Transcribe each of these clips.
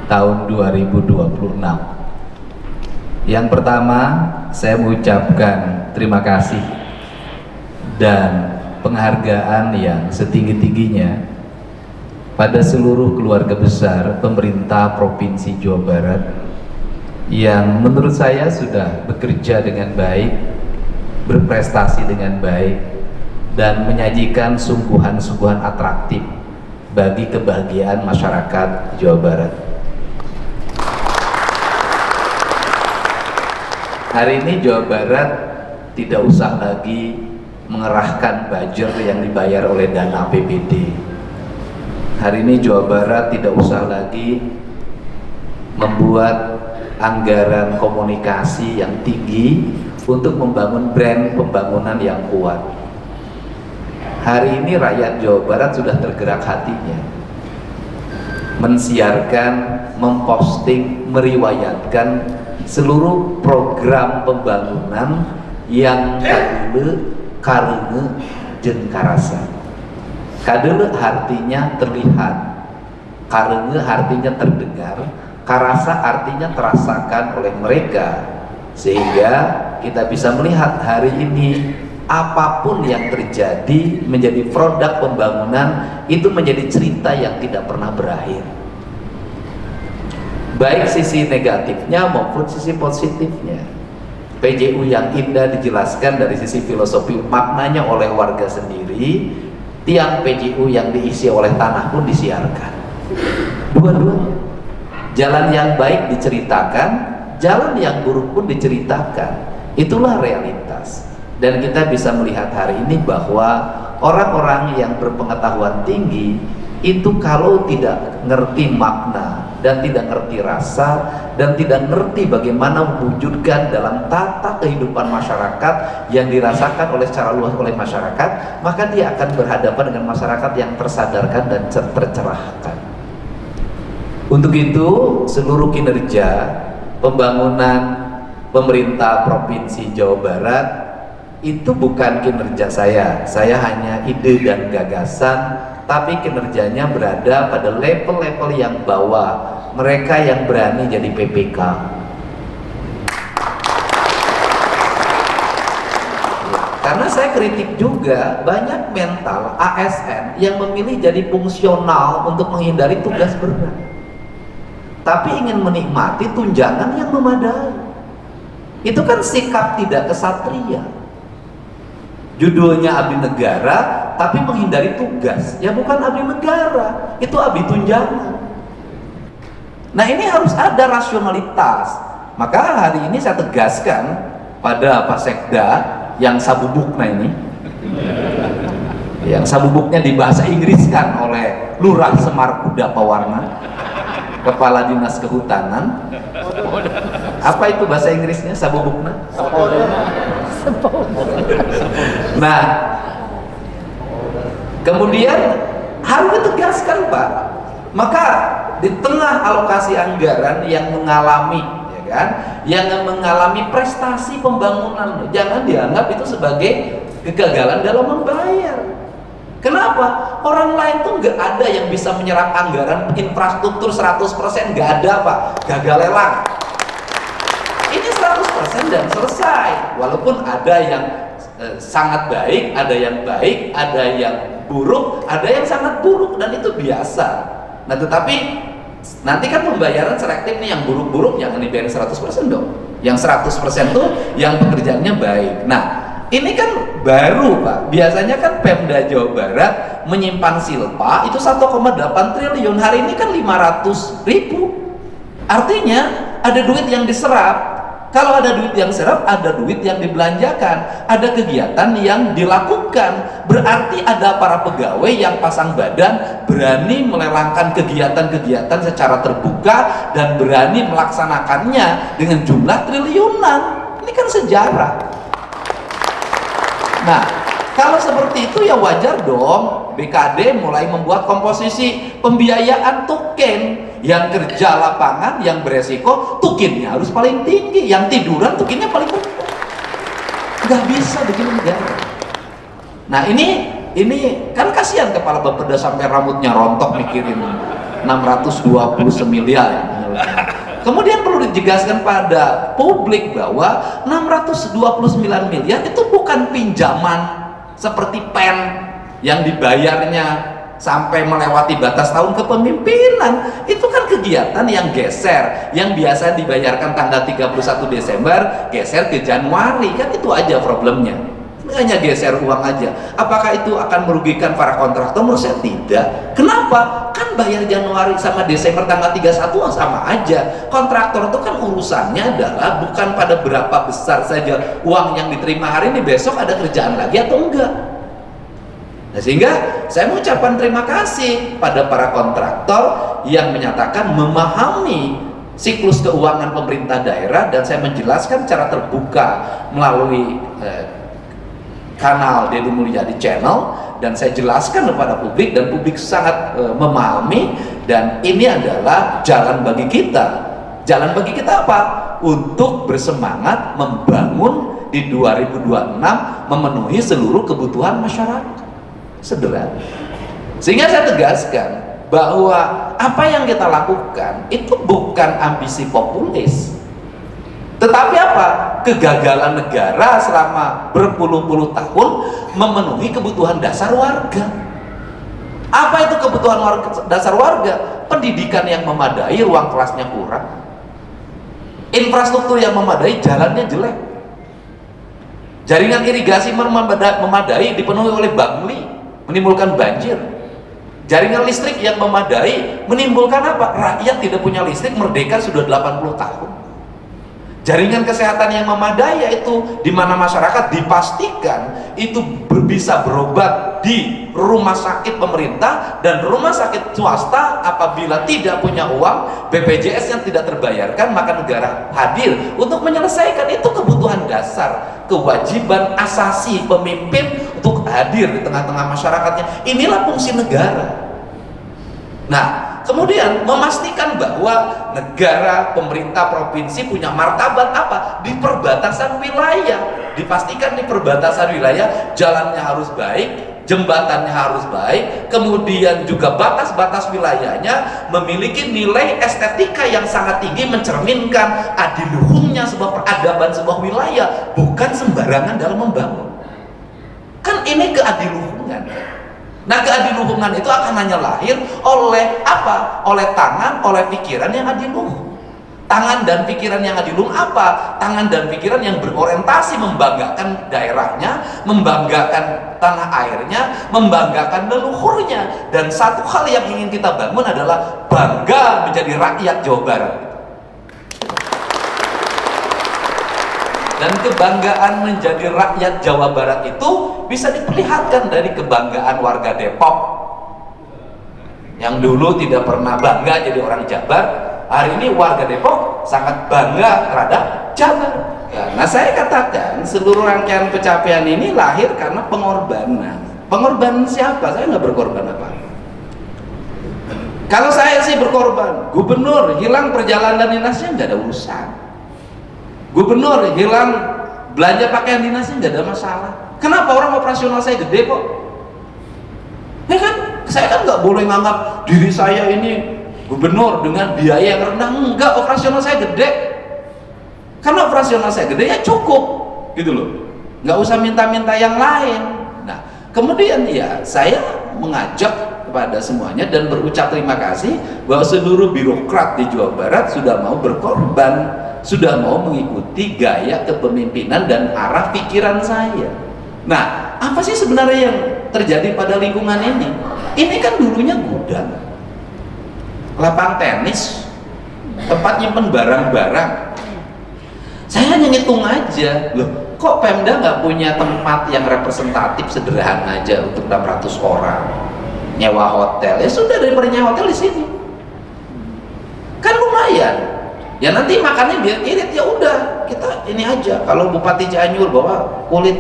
tahun 2026. Yang pertama, saya mengucapkan terima kasih dan penghargaan yang setinggi-tingginya pada seluruh keluarga besar pemerintah Provinsi Jawa Barat yang menurut saya sudah bekerja dengan baik, berprestasi dengan baik, dan menyajikan sungguhan-sungguhan atraktif bagi kebahagiaan masyarakat Jawa Barat. Hari ini Jawa Barat tidak usah lagi mengerahkan budget yang dibayar oleh dana APBD. Hari ini Jawa Barat tidak usah lagi membuat anggaran komunikasi yang tinggi untuk membangun brand pembangunan yang kuat. Hari ini rakyat Jawa Barat sudah tergerak hatinya mensiarkan, memposting, meriwayatkan seluruh program pembangunan yang kadele, karenge, jeung karasa. Kadele artinya terlihat, karenge artinya terdengar, karasa artinya terasakan oleh mereka, sehingga kita bisa melihat hari ini apapun yang terjadi menjadi produk pembangunan itu menjadi cerita yang tidak pernah berakhir, baik sisi negatifnya maupun sisi positifnya. PJU yang indah dijelaskan dari sisi filosofi maknanya oleh warga sendiri, tiang PJU yang diisi oleh tanah pun disiarkan. Dua-duanya, jalan yang baik diceritakan, jalan yang buruk pun diceritakan. Itulah realitas. Dan kita bisa melihat hari ini bahwa orang-orang yang berpengetahuan tinggi itu kalau tidak ngerti makna dan tidak ngerti rasa dan tidak ngerti bagaimana mewujudkan dalam tata kehidupan masyarakat yang dirasakan oleh secara luas oleh masyarakat, maka dia akan berhadapan dengan masyarakat yang tersadarkan dan tercerahkan. Untuk itu, seluruh kinerja pembangunan pemerintah Provinsi Jawa Barat itu bukan kinerja saya hanya ide dan gagasan, tapi kinerjanya berada pada level-level yang bawah, mereka yang berani jadi PPK. Karena saya kritik juga banyak mental ASN yang memilih jadi fungsional untuk menghindari tugas berat, tapi ingin menikmati tunjangan yang memadai. Itu kan sikap tidak kesatria. Judulnya abdi negara tapi menghindari tugas, ya bukan abdi negara, itu abdi tunjangan. Nah, ini harus ada rasionalitas. Maka hari ini saya tegaskan pada Pak Sekda yang sabubukna ini, yang sabubuknya dibahasa Inggriskan oleh Lurah Semar Kuda Pawarna, Kepala Dinas Kehutanan. Apa itu bahasa Inggrisnya sabubukna? Nah, kemudian harus ditegaskan, Pak. Maka di tengah alokasi anggaran yang mengalami, ya kan, yang mengalami prestasi pembangunan, jangan dianggap itu sebagai kegagalan dalam membayar. Kenapa? Orang lain tuh nggak ada yang bisa menyerap anggaran infrastruktur 100%, nggak ada, Pak. Gagal lelang. Ini 100% dan selesai. Walaupun ada yang sangat baik, ada yang baik, ada yang buruk, ada yang sangat buruk, dan itu biasa. Nah, tetapi nanti kan pembayaran selektif nih, yang buruk-buruk jangan dibayar 100% dong. Yang 100% tuh yang pekerjaannya baik. Nah, ini kan baru, Pak. Biasanya kan Pemda Jawa Barat menyimpan silpa itu 1,8 triliun. Hari ini kan 500.000. Artinya ada duit yang diserap. Kalau ada duit yang serap, ada duit yang dibelanjakan, ada kegiatan yang dilakukan. Berarti ada para pegawai yang pasang badan, berani melelangkan kegiatan-kegiatan secara terbuka dan berani melaksanakannya dengan jumlah triliunan. Ini kan sejarah. Nah, kalau seperti itu ya wajar dong BKD mulai membuat komposisi pembiayaan token. Yang kerja lapangan, yang beresiko, tukinnya harus paling tinggi. Yang tiduran, tukinnya paling rendah. Nggak bisa begini negara. Nah, ini kan kasihan kepala Bapeda sampai rambutnya rontok mikirin 629 miliar. Kemudian perlu dijelaskan pada publik bahwa 629 miliar itu bukan pinjaman seperti pen yang dibayarnya sampai melewati batas tahun kepemimpinan. Itu kan kegiatan yang geser, yang biasa dibayarkan tanggal 31 Desember geser ke Januari, kan itu aja problemnya. Hanya geser uang aja. Apakah itu akan merugikan para kontraktor? Menurut saya tidak. Kenapa? Kan bayar Januari sama Desember tanggal 31 sama aja. Kontraktor itu kan urusannya adalah bukan pada berapa besar saja uang yang diterima hari ini, besok ada kerjaan lagi atau enggak. Nah, sehingga saya mengucapkan terima kasih pada para kontraktor yang menyatakan memahami siklus keuangan pemerintah daerah, dan saya menjelaskan secara terbuka melalui kanal Deddy Mulyadi Channel, dan saya jelaskan kepada publik, dan publik sangat memahami, dan ini adalah jalan bagi kita. Jalan bagi kita apa? Untuk bersemangat membangun di 2026, memenuhi seluruh kebutuhan masyarakat. Sederhana. Sehingga saya tegaskan bahwa apa yang kita lakukan itu bukan ambisi populis, tetapi apa? Kegagalan negara selama berpuluh-puluh tahun memenuhi kebutuhan dasar warga. Apa itu kebutuhan dasar warga? Pendidikan yang memadai, ruang kelasnya kurang, infrastruktur yang memadai, jalannya jelek, jaringan irigasi memadai dipenuhi oleh bangli, menimbulkan banjir, jaringan listrik yang memadai menimbulkan apa? Rakyat tidak punya listrik, merdeka sudah 80 tahun. Jaringan kesehatan yang memadai, yaitu di mana masyarakat dipastikan itu bisa berobat di rumah sakit pemerintah dan rumah sakit swasta. Apabila tidak punya uang, BPJS yang tidak terbayarkan, maka negara hadir untuk menyelesaikan. Itu kebutuhan dasar, kewajiban asasi pemimpin untuk hadir di tengah-tengah masyarakatnya. Inilah fungsi negara. Nah, kemudian memastikan bahwa negara, pemerintah, provinsi punya martabat apa? Di perbatasan wilayah. Dipastikan di perbatasan wilayah jalannya harus baik, jembatannya harus baik, kemudian juga batas-batas wilayahnya memiliki nilai estetika yang sangat tinggi, mencerminkan adiluhungnya sebuah peradaban sebuah wilayah, bukan sembarangan dalam membangun. Kan ini keadiluhungan. Nah, keadiluhungan itu akan hanya lahir oleh apa? Oleh tangan, oleh pikiran yang adiluh. Tangan dan pikiran yang adiluh apa? Tangan dan pikiran yang berorientasi membanggakan daerahnya, membanggakan tanah airnya, membanggakan leluhurnya. Dan satu hal yang ingin kita bangun adalah bangga menjadi rakyat Jawa Barat. Dan kebanggaan menjadi rakyat Jawa Barat itu bisa diperlihatkan dari kebanggaan warga Depok yang dulu tidak pernah bangga jadi orang Jabar. Hari ini warga Depok sangat bangga terhadap Jabar. Ya, nah, saya katakan seluruh rangkaian pencapaian ini lahir karena pengorbanan. Pengorbanan siapa? Saya nggak berkorban apa. Kalau saya sih berkorban, gubernur hilang perjalanan dinasnya nggak ada urusan. Gubernur hilang belanja pakaian dinasnya nggak ada masalah. Kenapa? Orang operasional saya gede kok. Ya kan, saya kan nggak boleh nganggap diri saya ini gubernur dengan biaya yang rendah. Enggak, operasional saya gede. Karena operasional saya gede ya cukup, gitu loh. Nggak usah minta-minta yang lain. Nah, kemudian ya saya mengajak kepada semuanya dan berucap terima kasih bahwa seluruh birokrat di Jawa Barat sudah mau berkorban, sudah mau mengikuti gaya kepemimpinan dan arah pikiran saya. Nah, apa sih sebenarnya yang terjadi pada lingkungan ini? Ini kan dulunya gudang, lapang tenis, tempat nyimpen barang-barang. Saya hanya ngitung aja, loh, kok Pemda nggak punya tempat yang representatif sederhana aja untuk 600 orang? Nyewa hotel, ya sudah, daripada nyewa hotel di sini. Kan lumayan. Ya nanti makannya biar irit, ya udah kita ini aja. Kalau Bupati Cianjur bawa kulit,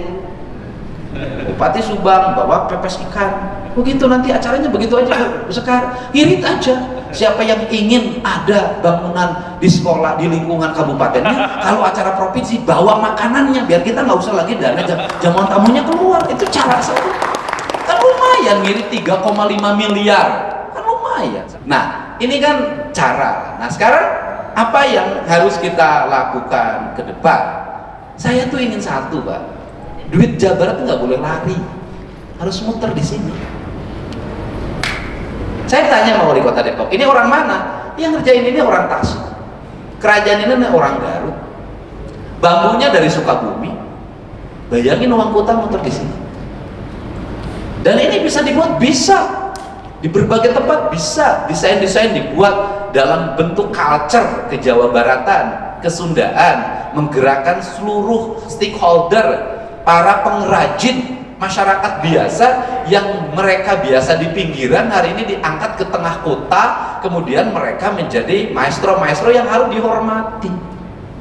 Bupati Subang bawa pepes ikan, begitu nanti acaranya begitu aja. Sekarang irit aja. Siapa yang ingin ada bangunan di sekolah di lingkungan kabupatennya, kalau acara provinsi bawa makanannya, biar kita nggak usah lagi dana jamuan tamunya keluar. Itu cara satu. Kan lumayan, ngirit 3,5 miliar, kan lumayan. Nah, ini kan cara. Nah sekarang apa yang harus kita lakukan ke depan? Saya tuh ingin satu, Pak, duit Jawa Barat tuh nggak boleh lari, harus muter di sini. Saya tanya sama wali kota Depok, ini orang mana? Yang ngerjain ini orang Tasik, kerajaan ini orang Garut, bambunya dari Sukabumi. Bayangin uang kota muter di sini. Dan ini bisa dibuat, bisa di berbagai tempat, bisa desain-desain dibuat dalam bentuk culture ke Jawa Baratan, kesundaan, menggerakkan seluruh stakeholder, para pengrajin masyarakat biasa yang mereka biasa di pinggiran hari ini diangkat ke tengah kota, kemudian mereka menjadi maestro-maestro yang harus dihormati.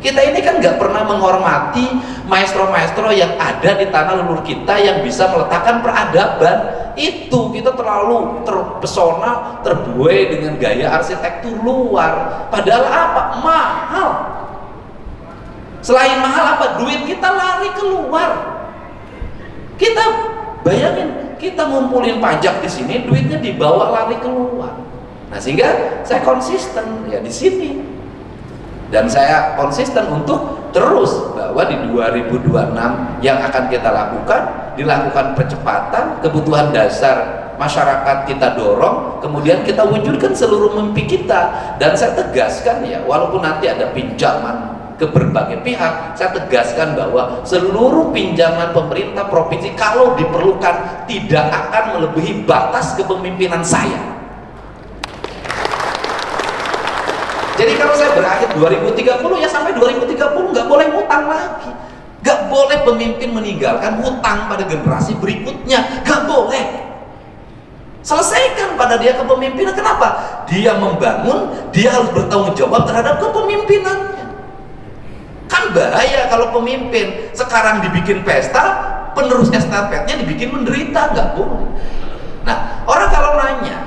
Kita ini kan nggak pernah menghormati maestro-maestro yang ada di tanah leluhur kita yang bisa meletakkan peradaban. Itu kita terlalu terpesona, terbuai dengan gaya arsitektur luar, padahal apa? Mahal. Selain mahal apa? Duit kita lari keluar. Kita bayangin, kita ngumpulin pajak di sini, duitnya dibawa lari keluar. Nah sehingga saya konsisten ya di sini. Dan saya konsisten untuk terus bahwa di 2026 yang akan kita lakukan, dilakukan percepatan, kebutuhan dasar masyarakat kita dorong, kemudian kita wujudkan seluruh mimpi kita. Dan saya tegaskan ya, walaupun nanti ada pinjaman ke berbagai pihak, saya tegaskan bahwa seluruh pinjaman pemerintah provinsi kalau diperlukan tidak akan melebihi batas kepemimpinan saya. Jadi kalau saya berakhir 2030 ya sampai 2030 nggak boleh ngutang lagi, nggak boleh pemimpin meninggalkan hutang pada generasi berikutnya, nggak boleh. Selesaikan pada dia kepemimpinan. Kenapa? Dia membangun, dia harus bertanggung jawab terhadap kepemimpinannya. Kan bahaya kalau pemimpin sekarang dibikin pesta, penerus estafetnya dibikin menderita, nggak boleh. Nah orang kalau nanya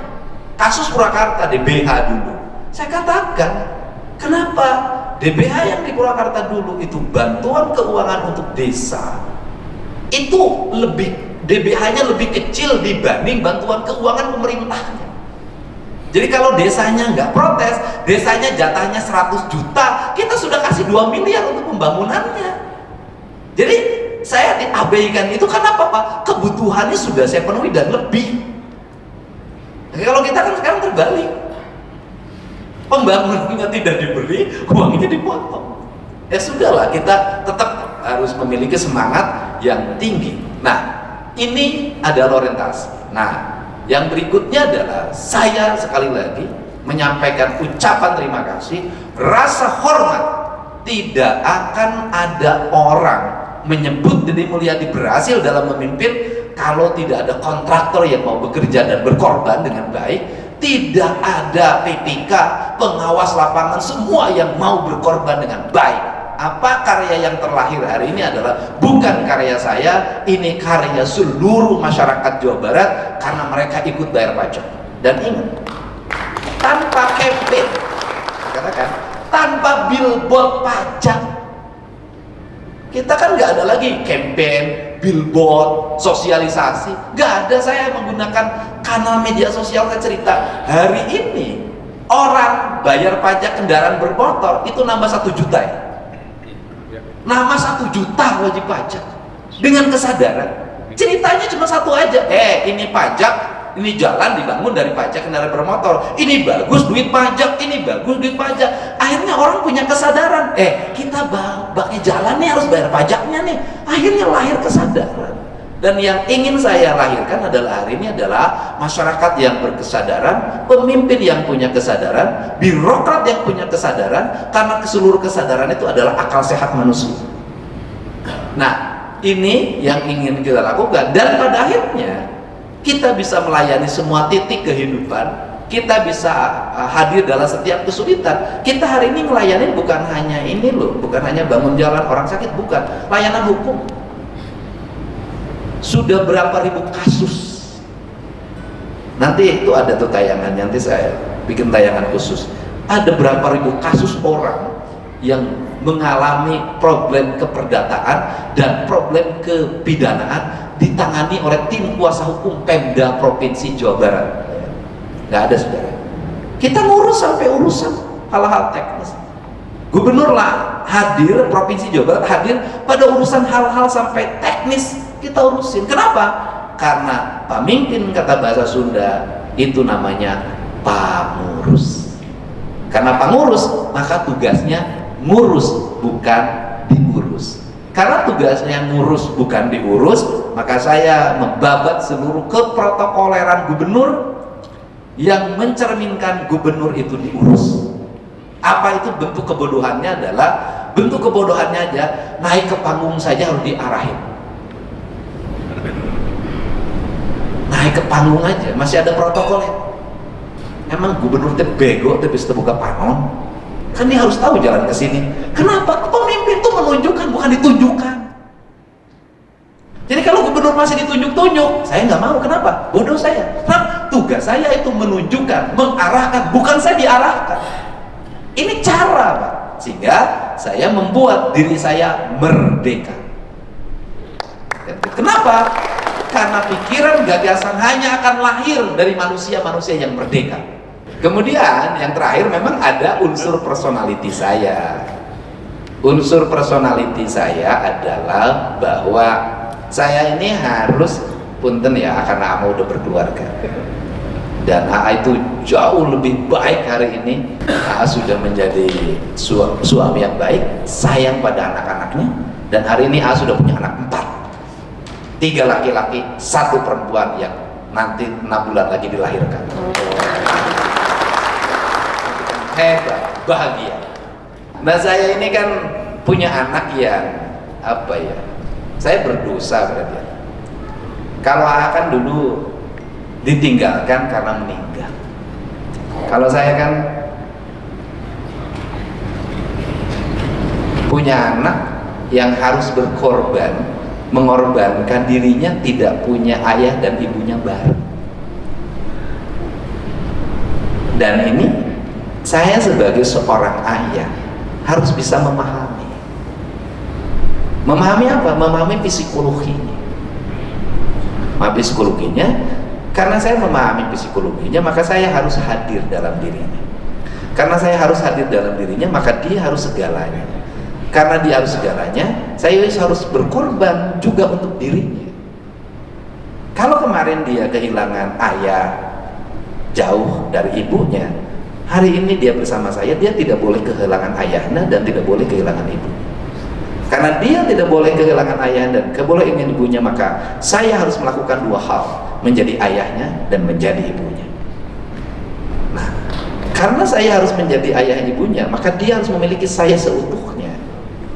kasus Purwakarta DBH dulu, saya katakan, kenapa DBH yang di Purwakarta dulu itu bantuan keuangan untuk desa itu lebih, DBH-nya lebih kecil dibanding bantuan keuangan pemerintahnya. Jadi kalau desanya nggak protes, desanya jatahnya 100 juta, kita sudah kasih 2 miliar untuk pembangunannya. Jadi saya diabaikan itu karena apa, Pak? Kebutuhannya sudah saya penuhi dan lebih. Jadi kalau kita kan sekarang terbalik, pembangunannya tidak diberi, uangnya dipotong. Ya sudahlah, kita tetap harus memiliki semangat yang tinggi. Nah, ini adalah orientasi. Nah, yang berikutnya adalah saya sekali lagi menyampaikan ucapan terima kasih, rasa hormat. Tidak akan ada orang menyebut Deddy Mulyadi berhasil dalam memimpin kalau tidak ada kontraktor yang mau bekerja dan berkorban dengan baik. Tidak ada PPK, pengawas lapangan, semua yang mau berkorban dengan baik. Apa karya yang terlahir hari ini adalah bukan karya saya, ini karya seluruh masyarakat Jawa Barat karena mereka ikut bayar pajak. Dan ingat, tanpa campaign, katakan, tanpa billboard pajak, kita kan nggak ada lagi campaign, billboard, sosialisasi, nggak ada. Saya menggunakan kanal media sosial. Saya cerita, hari ini orang bayar pajak kendaraan bermotor itu nambah 1 juta ya? Nama 1 juta wajib pajak dengan kesadaran. Ceritanya cuma satu aja, ini pajak, ini jalan dibangun dari pajak kendaraan bermotor, ini bagus duit pajak, ini bagus duit pajak. Akhirnya orang punya kesadaran, kita pakai jalan nih harus bayar pajaknya nih. Akhirnya lahir kesadaran. Dan yang ingin saya lahirkan adalah hari ini adalah masyarakat yang berkesadaran, pemimpin yang punya kesadaran, birokrat yang punya kesadaran, karena seluruh kesadaran itu adalah akal sehat manusia. Nah, ini yang ingin kita lakukan, dan pada akhirnya kita bisa melayani semua titik kehidupan, kita bisa hadir dalam setiap kesulitan. Kita hari ini melayani bukan hanya ini loh, bukan hanya bangun jalan orang sakit, bukan, layanan hukum. Sudah berapa ribu kasus, nanti itu ada tuh tayangan, nanti saya bikin tayangan khusus. Ada berapa ribu kasus orang yang mengalami problem keperdataan dan problem kepidanaan ditangani oleh tim kuasa hukum Pemda Provinsi Jawa Barat. Nggak ada, saudara. Kita ngurus sampai urusan hal-hal teknis. Gubernur lah hadir, Provinsi Jawa Barat hadir pada urusan hal-hal sampai teknis kita urusin. Kenapa? Karena pamimpin, kata bahasa Sunda, itu namanya pangurus. Karena pangurus, maka tugasnya ngurus, bukan diurus. Karena tugasnya ngurus, bukan diurus, maka saya membabat seluruh keprotokoleran gubernur yang mencerminkan gubernur itu diurus. Apa itu bentuk kebodohannya? Adalah bentuk kebodohannya aja, naik ke panggung saja harus diarahin. Naik ke panggung aja masih ada protokolnya. Emang gubernur teh bego teh bisa buka panon? Kan dia harus tahu jalan ke sini. Kenapa? Pemimpin itu menunjukkan, bukan ditunjukkan. Jadi kalau gubernur masih ditunjuk-tunjuk, saya nggak mau. Kenapa? Bodoh saya. Nah, tugas saya itu menunjukkan, mengarahkan, bukan saya diarahkan. Ini cara, Pak. Sehingga saya membuat diri saya merdeka. Kenapa? Karena pikiran, gagasan hanya akan lahir dari manusia-manusia yang merdeka. Kemudian yang terakhir memang ada unsur personality saya. Unsur personality saya adalah bahwa saya ini harus, punten ya, karena Ama udah berkeluarga dan AA itu jauh lebih baik hari ini. AA sudah menjadi suami yang baik, sayang pada anak-anaknya, dan hari ini AA sudah punya anak 4, 3 laki-laki, 1 perempuan yang nanti 6 bulan lagi dilahirkan. Hebat, bahagia. Nah, saya ini kan punya anak yang apa ya, saya berdosa berarti. Kalau AA kan dulu ditinggalkan karena meninggal. Kalau saya kan punya anak yang harus berkorban, mengorbankan dirinya, tidak punya ayah dan ibunya bareng. Dan ini saya sebagai seorang ayah harus bisa memahami. Memahami apa? Memahami psikologinya. Psikologinya, karena saya memahami psikologinya, maka saya harus hadir dalam dirinya. Karena saya harus hadir dalam dirinya, maka dia harus segalanya. Karena dia harus segalanya, saya harus berkorban juga untuk dirinya. Kalau kemarin dia kehilangan ayah, jauh dari ibunya, hari ini dia bersama saya, dia tidak boleh kehilangan ayahnya dan tidak boleh kehilangan ibu. Karena dia tidak boleh kehilangan ayah dan boleh ingin ibunya, maka saya harus melakukan 2 hal, menjadi ayahnya dan menjadi ibunya. Nah, karena saya harus menjadi ayah ibunya, maka dia harus memiliki saya seutuhnya.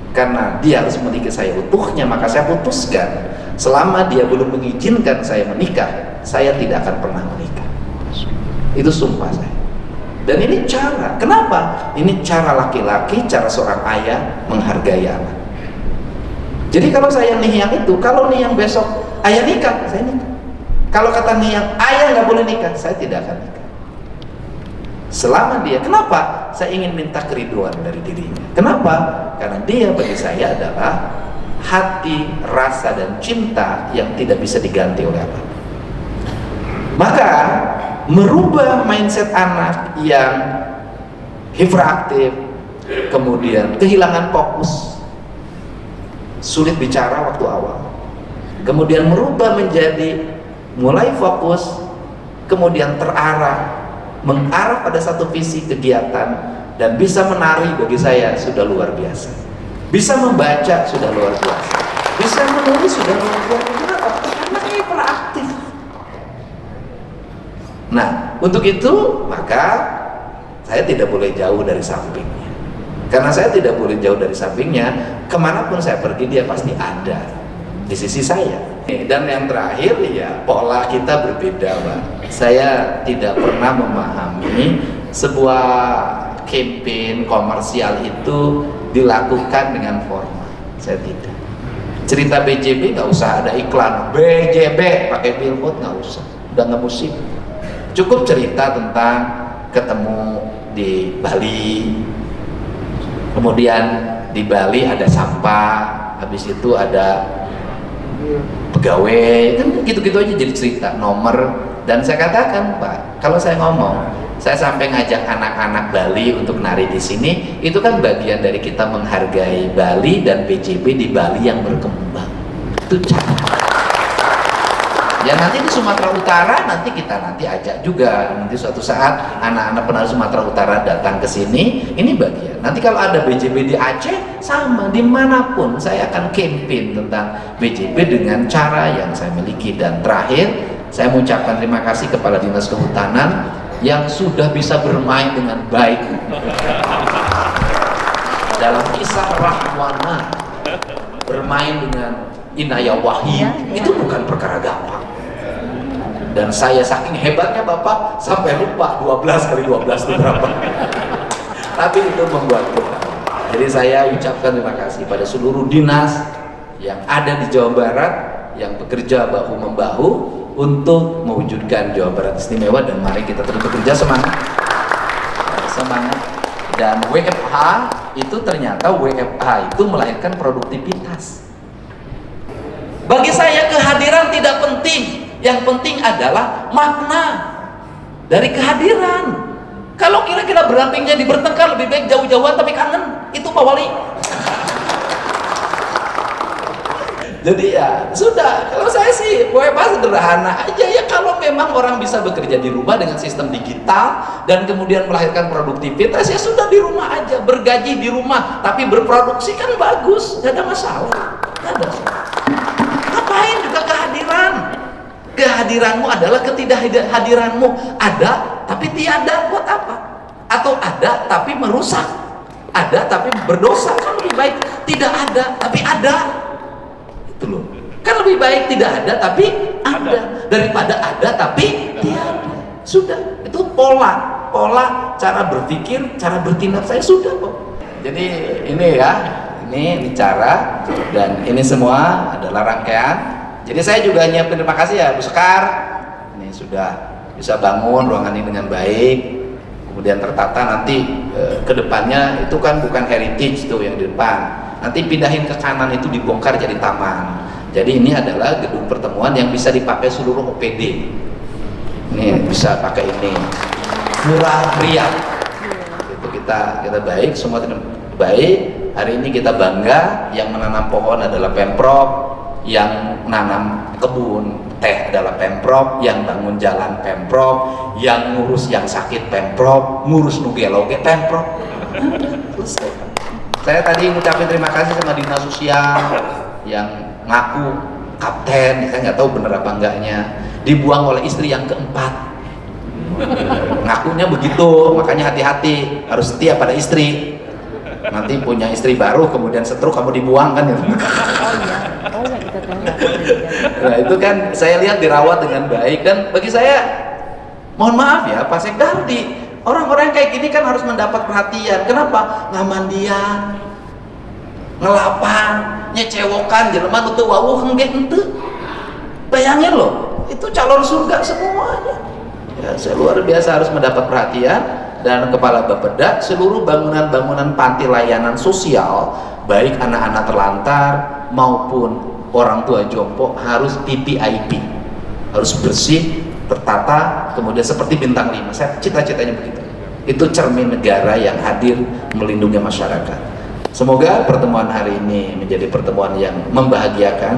Karena dia harus memiliki saya utuhnya, maka saya putuskan, selama dia belum mengizinkan saya menikah, saya tidak akan pernah menikah. Itu sumpah saya. Dan ini cara, kenapa? Ini cara laki-laki, cara seorang ayah menghargai anak. Jadi kalau saya nih yang itu, kalau nih yang besok ayah nikah, saya nikah. Kalau kata nih yang ayah nggak boleh nikah, saya tidak akan nikah. Selama dia, kenapa? Saya ingin minta keriduan dari dirinya. Kenapa? Karena dia bagi saya adalah hati, rasa, dan cinta yang tidak bisa diganti oleh apa. Maka merubah mindset anak yang hiperaktif, kemudian kehilangan fokus, sulit bicara waktu awal, kemudian merubah menjadi mulai fokus, kemudian mengarah pada satu visi kegiatan, dan bisa menari bagi saya sudah luar biasa. Bisa membaca sudah luar biasa. Bisa menulis sudah luar biasa. Kenapa? Karena hiperaktif. Nah, untuk itu maka saya tidak boleh jauh dari sampingnya. Karena saya tidak boleh jauh dari sampingnya, kemanapun saya pergi dia pasti ada di sisi saya. Dan yang terakhir ya, pola kita berbeda, Pak. Saya tidak pernah memahami sebuah campaign komersial itu dilakukan dengan formal. Saya tidak. Cerita BJB nggak usah ada iklan BJB pakai billboard, nggak usah, udah nggak musim. Cukup cerita tentang ketemu di Bali, kemudian di Bali ada sampah, habis itu ada pegawai, kan gitu-gitu aja jadi cerita nomor. Dan saya katakan, Pak, kalau saya ngomong saya sampai ngajak anak-anak Bali untuk nari di sini, itu kan bagian dari kita menghargai Bali dan PJB di Bali yang berkembang. Itu cara. Ya nanti di Sumatera Utara nanti kita ajak juga, nanti suatu saat anak-anak penari Sumatera Utara datang ke sini, ini bagian. Nanti kalau ada BJB di Aceh, sama dimanapun saya akan campaign tentang BJB dengan cara yang saya miliki. Dan terakhir, saya mengucapkan terima kasih kepada Dinas Kehutanan yang sudah bisa bermain dengan baik dalam kisah Rahwana, bermain dengan Inaya Wahid, itu bukan perkara gampang. Dan saya saking hebatnya Bapak sampai lupa 12 kali 12 itu berapa. Tapi itu membuat kita. Jadi saya ucapkan terima kasih pada seluruh dinas yang ada di Jawa Barat yang bekerja bahu-membahu untuk mewujudkan Jawa Barat istimewa. Dan mari kita terus bekerja, semangat. Semangat. Dan WFH itu ternyata WFH itu melahirkan produktivitas. Bagi saya kehadiran tidak penting. Yang penting adalah makna dari kehadiran. Kalau kira-kira berampingnya di bertengkar, lebih baik jauh-jauhan tapi kangen. Itu Pak Wali. Jadi ya sudah, kalau saya sih WFH sederhana aja ya. Kalau memang orang bisa bekerja di rumah dengan sistem digital dan kemudian melahirkan produktivitas, ya sudah di rumah aja, bergaji di rumah tapi berproduksi kan bagus, gak ada masalah. Gak ada masalah. Ngapain juga kehadiran? Kehadiranmu adalah ketidakhadiranmu. Ada tapi tiada, buat apa? Atau ada tapi merusak, ada tapi berdosa. Kan lebih baik tidak ada tapi ada. Itu loh. Kan lebih baik tidak ada tapi ada daripada ada tapi tiada. Sudah, itu pola cara berpikir, cara bertindak saya sudah kok. Jadi ini ya, ini cara, dan ini semua adalah rangkaian. Jadi saya juga nyiapin, terima kasih ya Bu Sekar, ini sudah bisa bangun ruangan ini dengan baik, kemudian tertata. Nanti ke depannya itu kan bukan heritage tuh yang di depan, nanti pindahin ke kanan itu dibongkar jadi taman. Jadi ini adalah gedung pertemuan yang bisa dipakai seluruh OPD. Ini bisa pakai ini, murah meriah. Itu kita baik, semua baik. Hari ini kita bangga, yang menanam pohon adalah Pemprov, yang nanam kebun teh adalah Pemprov, yang bangun jalan Pemprov, yang ngurus yang sakit Pemprov, ngurus nugeloge Pemprov. Selesai. Saya tadi ngucapin terima kasih sama Dinas Sosial yang ngaku kapten, saya nggak tahu bener apa enggaknya, dibuang oleh istri yang keempat. Ngakunya begitu, makanya hati-hati, harus setia pada istri. Nanti punya istri baru kemudian stroke, kamu dibuang kan ya. Nah itu kan saya lihat dirawat dengan baik. Dan bagi saya, mohon maaf ya Pak Sekdardi, orang-orang kayak gini kan harus mendapat perhatian. Kenapa? Ngamandian, ngelapan, nyecewokan, jelema nutu wawuh hengge ente. Bayangin loh, itu calon surga semuanya. Ya, saya luar biasa harus mendapat perhatian. Dan Kepala Bapeda, seluruh bangunan-bangunan panti layanan sosial, baik anak-anak terlantar maupun orang tua jompo, harus PPIP, harus bersih, tertata, kemudian seperti bintang 5. Saya cita-citanya begitu. Itu cermin negara yang hadir melindungi masyarakat. Semoga pertemuan hari ini menjadi pertemuan yang membahagiakan,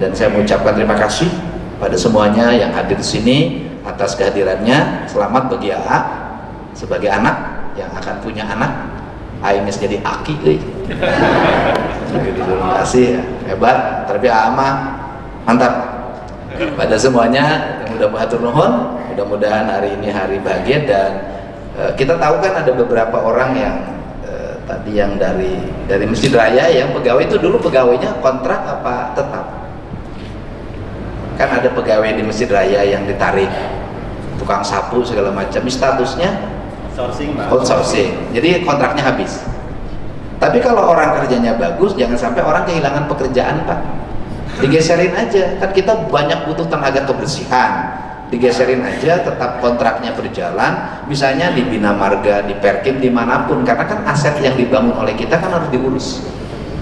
dan saya mengucapkan terima kasih pada semuanya yang hadir di sini atas kehadirannya. Selamat bagi AA sebagai anak yang akan punya anak. Aing jadi aki terima kasih ya, hebat, tapi ama mantap. Pada semuanya mudah-mudahan hari ini hari bahagia. Dan kita tahu kan ada beberapa orang yang tadi yang dari Masjid Raya yang pegawai itu dulu pegawainya kontrak apa tetap? Kan ada pegawai di Masjid Raya yang ditarik, tukang sapu segala macam, statusnya outsourcing, jadi kontraknya habis. Tapi kalau orang kerjanya bagus, jangan sampai orang kehilangan pekerjaan Pak. Digeserin aja, kan kita banyak butuh tenaga kebersihan, digeserin aja, tetap kontraknya berjalan. Misalnya di Bina Marga, di Perkim, dimanapun, karena kan aset yang dibangun oleh kita kan harus diurus,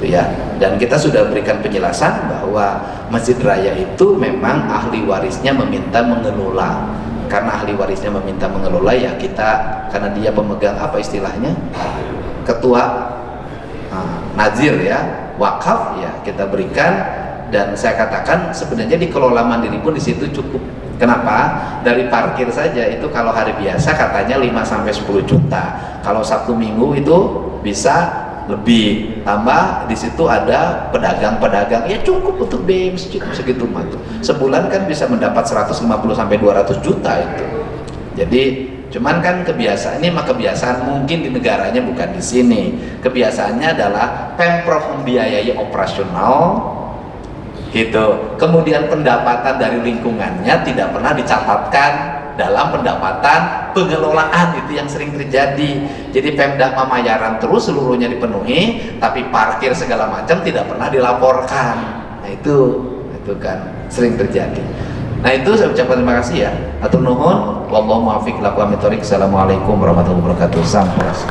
gitu ya. Dan kita sudah berikan penjelasan bahwa Masjid Raya itu memang ahli warisnya meminta mengelola karena ahli warisnya meminta mengelola, ya kita, karena dia pemegang apa istilahnya, ketua nazir ya, wakaf, ya kita berikan. Dan saya katakan sebenarnya dikelola mandiri pun di situ cukup. Kenapa? Dari parkir saja itu kalau hari biasa katanya 5-10 juta. Kalau Sabtu Minggu itu bisa lebih. Tambah di situ ada pedagang-pedagang, ya cukup untuk biaya masjid segitu mah. Sebulan kan bisa mendapat 150-200 juta itu. Jadi cuman kan kebiasaan ini, mah kebiasaan mungkin di negaranya bukan di sini. Kebiasaannya adalah Pemprov membiayai operasional gitu, kemudian pendapatan dari lingkungannya tidak pernah dicatatkan dalam pendapatan pengelolaan. Itu yang sering terjadi. Jadi Pemda Mamayaran terus seluruhnya dipenuhi, tapi parkir segala macam tidak pernah dilaporkan. Nah itu kan sering terjadi. Nah itu saya ucapkan terima kasih ya. Atur nuhun, wallahu muwaffiq ila aqwamit thoriq. Assalamualaikum warahmatullahi wabarakatuh. Sampurasun.